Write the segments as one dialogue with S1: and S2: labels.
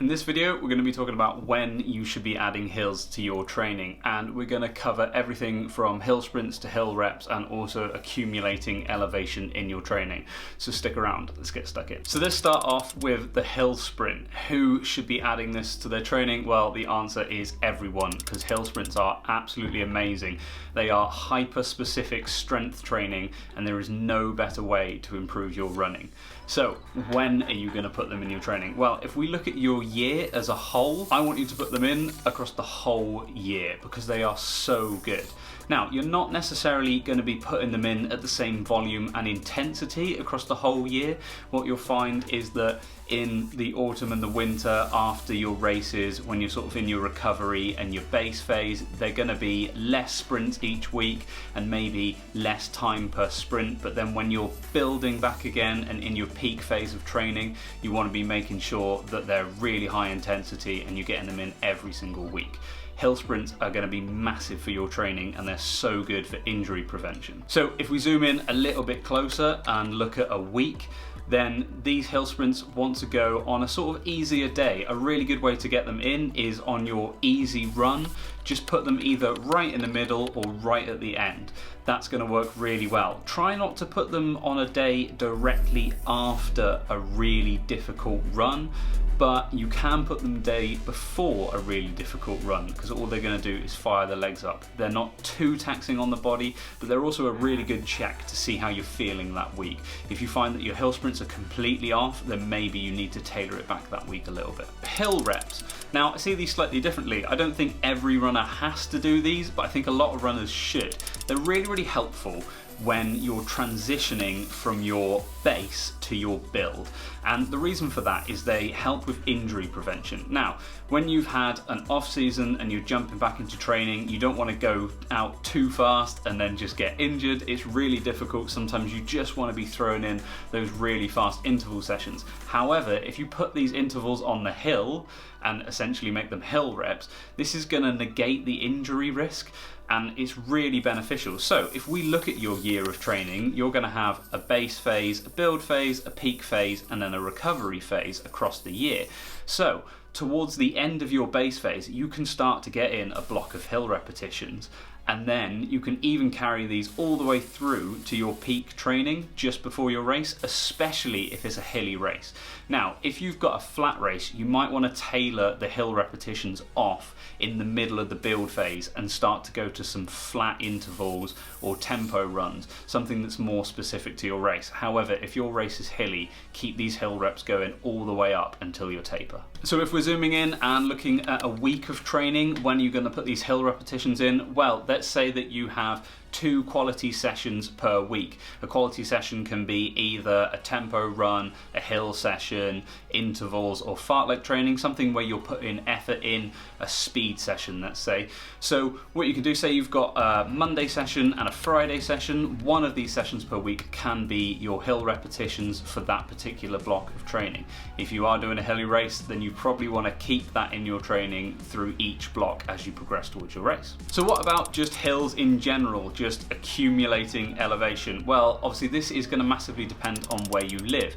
S1: In this video, we're going to be talking about when you should be adding hills to your training, and we're going to cover everything from hill sprints to hill reps and also accumulating elevation in your training. So stick around, let's get stuck in. So let's start off with the hill sprint. Who should be adding this to their training? Well, the answer is everyone, because hill sprints are absolutely amazing. They are hyper-specific strength training, and there is no better way to improve your running. So when are you going to put them in your training? Well, if we look at your year as a whole, I want you to put them in across the whole year because they are so good. Now, you're not necessarily going to be putting them in at the same volume and intensity across the whole year. What you'll find is that in the autumn and the winter after your races, when you're sort of in your recovery and your base phase, they're going to be less sprints each week and maybe less time per sprint. But then when you're building back again and in your peak phase of training, you want to be making sure that they're really high intensity and you're getting them in every single week. Hill sprints are going to be massive for your training, and they're so good for injury prevention. So if we zoom in a little bit closer and look at a week, then these hill sprints want to go on a sort of easier day. A really good way to get them in is on your easy run. Just put them either right in the middle or right at the end. That's going to work really well. Try not to put them on a day directly after a really difficult run, but you can put them the day before a really difficult run, because all they're going to do is fire the legs up. They're not too taxing on the body, but they're also a really good check to see how you're feeling that week. If you find that your hill sprints are completely off, then maybe you need to tailor it back that week a little bit. Hill reps. Now, I see these slightly differently. I don't think every runner has to do these, but I think a lot of runners should. They're really helpful when you're transitioning from your base to your build, and the reason for that is they help with injury prevention. Now, when you've had an off season and you're jumping back into training, you don't want to go out too fast and then just get injured. It's really difficult. Sometimes you just want to be thrown in those really fast interval sessions. However, if you put these intervals on the hill and essentially make them hill reps, this is going to negate the injury risk, and it's really beneficial. So if we look at your year of training, you're going to have a base phase, a build phase, a peak phase, and then a recovery phase across the year. So towards the end of your base phase, you can start to get in a block of hill repetitions, and then you can even carry these all the way through to your peak training just before your race, especially if it's a hilly race. Now, if you've got a flat race, you might want to tailor the hill repetitions off in the middle of the build phase and start to go to some flat intervals or tempo runs, something that's more specific to your race. However, if your race is hilly, keep these hill reps going all the way up until your taper. So if we're zooming in and looking at a week of training, when are you going to put these hill repetitions in? Well, let's say that you have 2 quality sessions per week. A quality session can be either a tempo run, a hill session, intervals, or fartlek training, something where you're putting effort in, a speed session, let's say. So what you can do, say you've got a Monday session and a Friday session, one of these sessions per week can be your hill repetitions for that particular block of training. If you are doing a hilly race, then you probably want to keep that in your training through each block as you progress towards your race. So what about just hills in general? Just accumulating elevation? Well, obviously this is going to massively depend on where you live.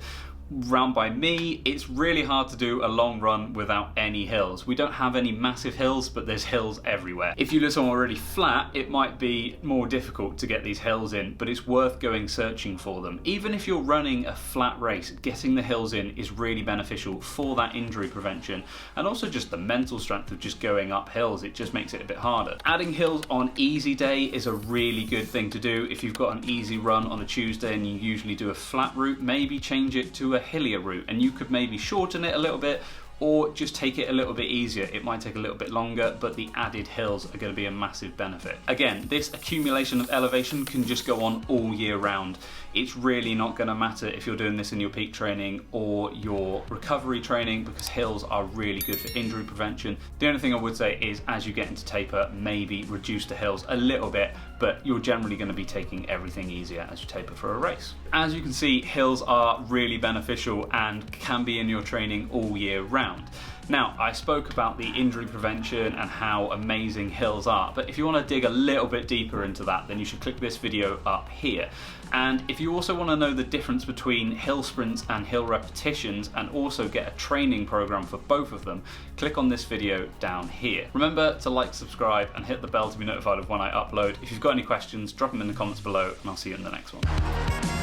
S1: Round by me, it's really hard to do a long run without any hills. We don't have any massive hills, but there's hills everywhere. If you live somewhere already flat, it might be more difficult to get these hills in, but it's worth going searching for them. Even if you're running a flat race, getting the hills in is really beneficial for that injury prevention, and also just the mental strength of just going up hills. It just makes it a bit harder. Adding hills on easy day is a really good thing to do. If you've got an easy run on a Tuesday and you usually do a flat route, maybe change it to a hillier route, and you could maybe shorten it a little bit or just take it a little bit easier. It might take a little bit longer, but the added hills are going to be a massive benefit. Again, this accumulation of elevation can just go on all year round. It's really not going to matter if you're doing this in your peak training or your recovery training, because hills are really good for injury prevention. The only thing I would say is, as you get into taper, maybe reduce the hills a little bit, but you're generally going to be taking everything easier as you taper for a race. As you can see, hills are really beneficial and can be in your training all year round. Now, I spoke about the injury prevention and how amazing hills are, but if you want to dig a little bit deeper into that, then you should click this video up here. And if you also want to know the difference between hill sprints and hill repetitions and also get a training program for both of them, click on this video down here. Remember to like, subscribe, and hit the bell to be notified of when I upload. If you've got any questions, drop them in the comments below, and I'll see you in the next one.